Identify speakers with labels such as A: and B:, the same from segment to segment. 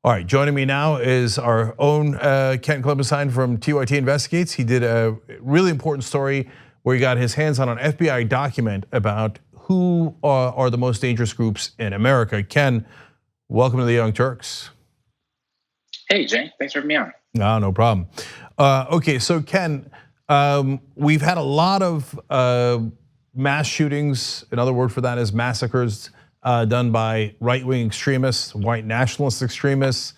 A: All right, joining me now is our own Ken Klippenstein from TYT Investigates. He did a really important story where he got his hands on an FBI document about who are the most dangerous groups in America. Ken, welcome to the Young Turks.
B: Hey, Cenk, thanks for having me on.
A: No problem. Okay, so Ken, we've had a lot of mass shootings. Another word for that is massacres done by right-wing extremists, white nationalist extremists.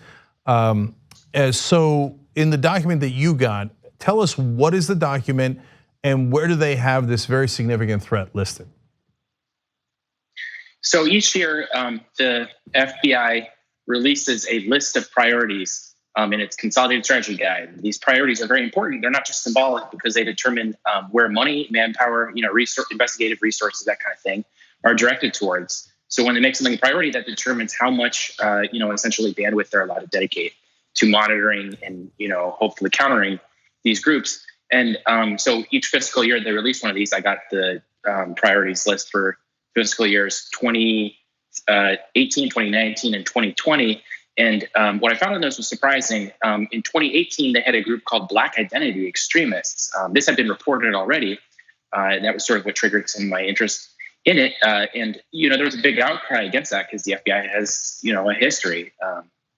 A: So in the document that you got, tell us what is the document and where do they have this very significant threat listed?
B: So each year, the FBI releases a list of priorities in its consolidated strategy guide. These priorities are very important. They're not just symbolic because they determine where money, manpower, investigative resources, that kind of thing, are directed towards. So when they make something a priority, that determines how much, essentially bandwidth they're allowed to dedicate to monitoring and, hopefully countering these groups. And so each fiscal year they release one of these. I got the priorities list for fiscal years 2018, 2019, and 2020. And what I found in those was surprising. In 2018, they had a group called Black Identity Extremists. This had been reported already. And that was sort of what triggered some of my interest in it. And there was a big outcry against that because the FBI has, a history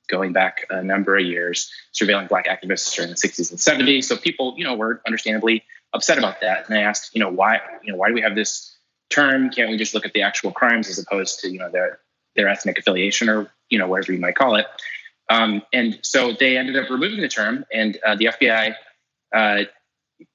B: going back a number of years, surveilling Black activists during the 60s and 70s. So people, were understandably upset about that. And they asked, why do we have this term? Can't we just look at the actual crimes as opposed to, their ethnic affiliation or, whatever you might call it? And so they ended up removing the term, and the FBI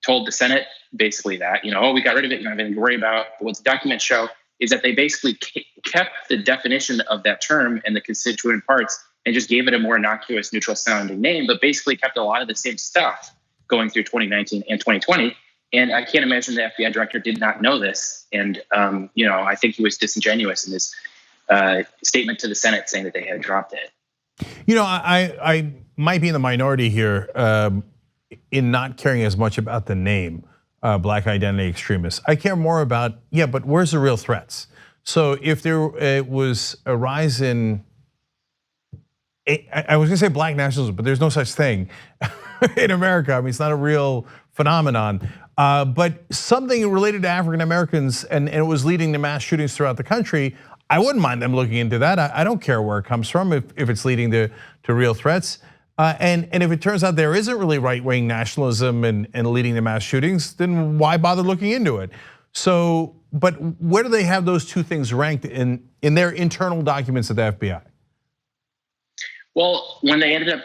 B: told the Senate basically that, we got rid of it, you don't have anything to worry about. But what the documents show is that they basically kept the definition of that term and the constituent parts and just gave it a more innocuous, neutral sounding name, but basically kept a lot of the same stuff going through 2019 and 2020. And I can't imagine the FBI director did not know this. And, I think he was disingenuous in his statement to the Senate saying that they had dropped it.
A: I might be in the minority here in not caring as much about the name Black Identity Extremists. I care more about, but where's the real threats? So if there was a rise in, I was gonna say Black nationalism, but there's no such thing in America. I mean, it's not a real phenomenon. But something related to African Americans, and it was leading to mass shootings throughout the country. I wouldn't mind them looking into that. I don't care where it comes from if it's leading to real threats. And if it turns out there isn't really right-wing nationalism and leading to mass shootings, then why bother looking into it? So, but where do they have those two things ranked in their internal documents at the FBI?
B: Well, when they ended up,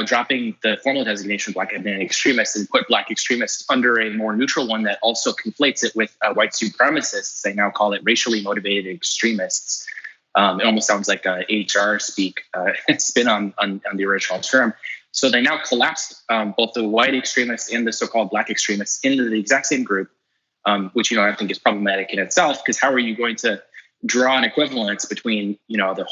B: dropping the formal designation Black Identity Extremists and put Black extremists under a more neutral one that also conflates it with white supremacists, they now call it racially motivated extremists. It almost sounds like HR speak, spin on the original term. So they now collapsed both the white extremists and the so-called Black extremists into the exact same group, which I think is problematic in itself. Because how are you going to draw an equivalence between the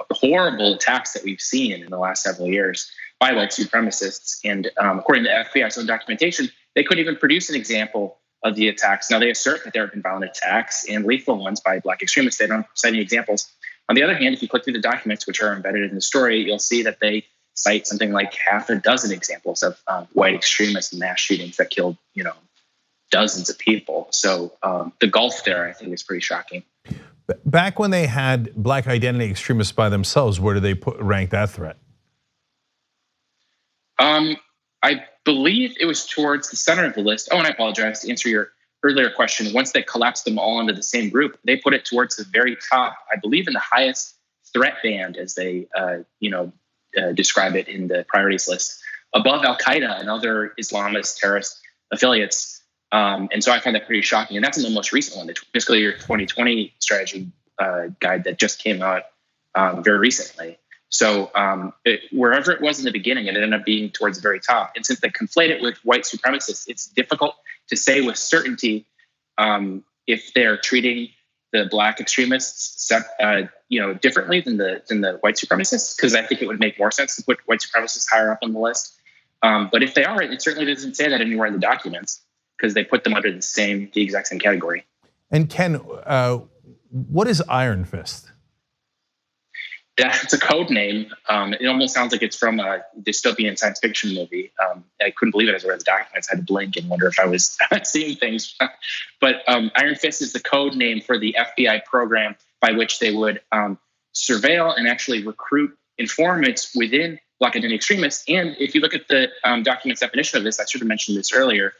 B: horrible attacks that we've seen in the last several years by white supremacists? And according to FBI's own documentation, they couldn't even produce an example of the attacks. Now they assert that there have been violent attacks and lethal ones by Black extremists. They don't cite any examples. On the other hand, if you click through the documents, which are embedded in the story, you'll see that they cite something like half a dozen examples of white extremist mass shootings that killed, dozens of people. So the gulf there, I think, is pretty shocking.
A: Back when they had Black Identity Extremists by themselves, where do they rank that threat?
B: I believe it was towards the center of the list. Oh, and I apologize to answer your earlier question. Once they collapsed them all into the same group, they put it towards the very top, I believe in the highest threat band, as they describe it in the priorities list, above Al-Qaeda and other Islamist terrorist affiliates. And so I find that pretty shocking. And that's in the most recent one, the fiscal year 2020 strategy guide that just came out very recently. So wherever it was in the beginning, it ended up being towards the very top. And since they conflate it with white supremacists, it's difficult to say with certainty if they're treating the Black extremists differently than the white supremacists, because I think it would make more sense to put white supremacists higher up on the list. But if they are, it certainly doesn't say that anywhere in the documents, because they put them under the exact same category.
A: And Ken, what is Iron Fist?
B: Yeah, it's a code name. It almost sounds like it's from a dystopian science fiction movie. I couldn't believe it as I read the documents. I had to blink and wonder if I was seeing things. But Iron Fist is the code name for the FBI program by which they would surveil and actually recruit informants within Black identity extremists. And if you look at the document's definition of this, I should have mentioned this earlier,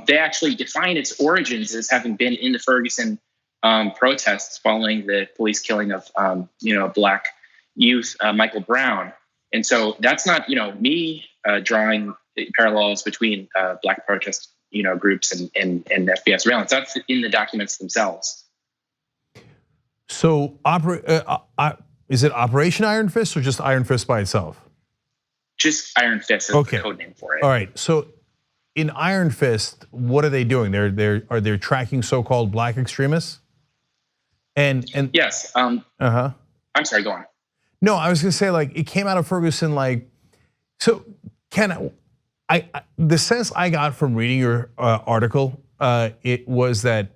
B: they actually define its origins as having been in the Ferguson protests following the police killing of Black youth, Michael Brown. And so that's not, me drawing parallels between Black protest, groups and FBI surveillance. That's in the documents themselves.
A: So is it Operation Iron Fist or just Iron Fist by itself?
B: Just Iron Fist is the code name for it.
A: All right. So in Iron Fist, what are they doing? Are they tracking so-called Black extremists? And
B: yes. I'm sorry. Go on.
A: No, I was gonna say, like, it came out of Ferguson, like, so Ken, the sense I got from reading your article, it was that,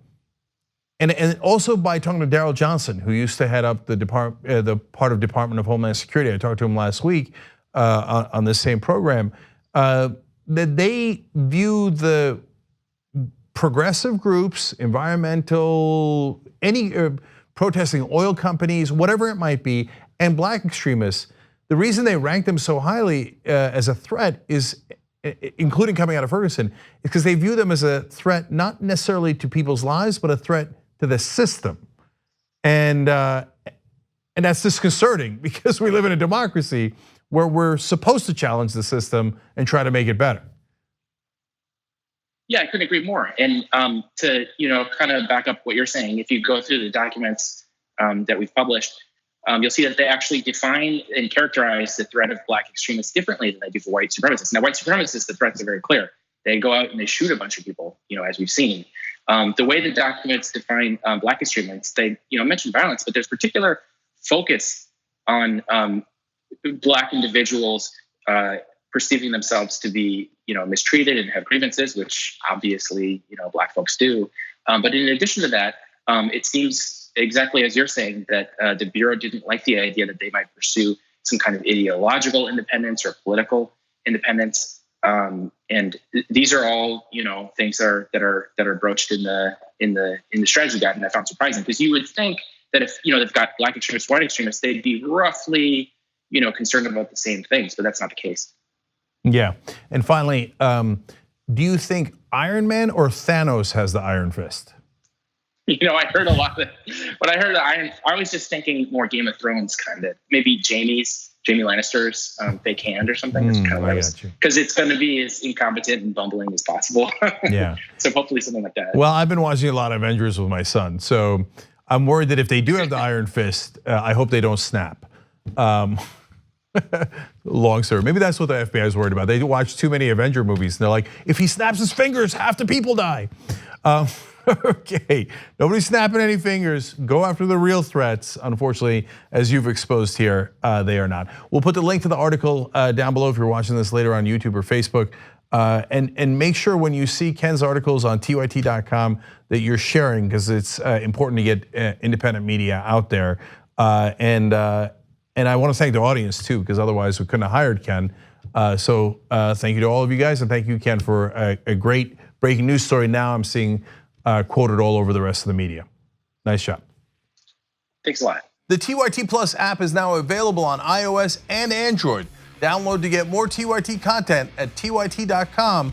A: and also by talking to Daryl Johnson, who used to head up the part of Department of Homeland Security. I talked to him last week on this same program, that they view the progressive groups, environmental, any protesting oil companies, whatever it might be, and Black extremists, the reason they rank them so highly as a threat is, including coming out of Ferguson, is because they view them as a threat not necessarily to people's lives, but a threat to the system. And that's disconcerting because we live in a democracy where we're supposed to challenge the system and try to make it better.
B: Yeah, I couldn't agree more. And to kind of back up what you're saying, if you go through the documents that we've published, you'll see that they actually define and characterize the threat of Black extremists differently than they do for white supremacists. Now, white supremacists, the threats are very clear. They go out and they shoot a bunch of people, as we've seen. The way the documents define Black extremists, they mention violence, but there's particular focus on Black individuals perceiving themselves to be mistreated and have grievances, which obviously Black folks do. But in addition to that, it seems exactly as you're saying that the Bureau didn't like the idea that they might pursue some kind of ideological independence or political independence. And these are all things that are broached in the strategy guide, and I found surprising because you would think that if they've got Black extremists, white extremists, they'd be roughly concerned about the same things, but that's not the case.
A: Yeah, and finally, do you think Iron Man or Thanos has the Iron Fist?
B: I heard a lot of when I heard the Iron, I was just thinking more Game of Thrones kind of, maybe Jamie Lannister's fake hand or something. That's kind of what I was, because it's going to be as incompetent and bumbling as possible.
A: Yeah.
B: So hopefully something like that.
A: Well, I've been watching a lot of Avengers with my son, so I'm worried that if they do have the Iron Fist, I hope they don't snap. Long story. Maybe that's what the FBI is worried about. They watch too many Avenger movies, and they're like, if he snaps his fingers, half the people die. Okay, nobody's snapping any fingers. Go after the real threats. Unfortunately, as you've exposed here, they are not. We'll put the link to the article down below if you're watching this later on YouTube or Facebook. And make sure when you see Ken's articles on tyt.com that you're sharing, because it's important to get independent media out there. And I want to thank the audience too, because otherwise we couldn't have hired Ken. So thank you to all of you guys, and thank you, Ken, for a great breaking news story. Now I'm seeing quoted all over the rest of the media. Nice job.
B: Thanks a lot.
A: The TYT Plus app is now available on iOS and Android. Download to get more TYT content at tyt.com/app.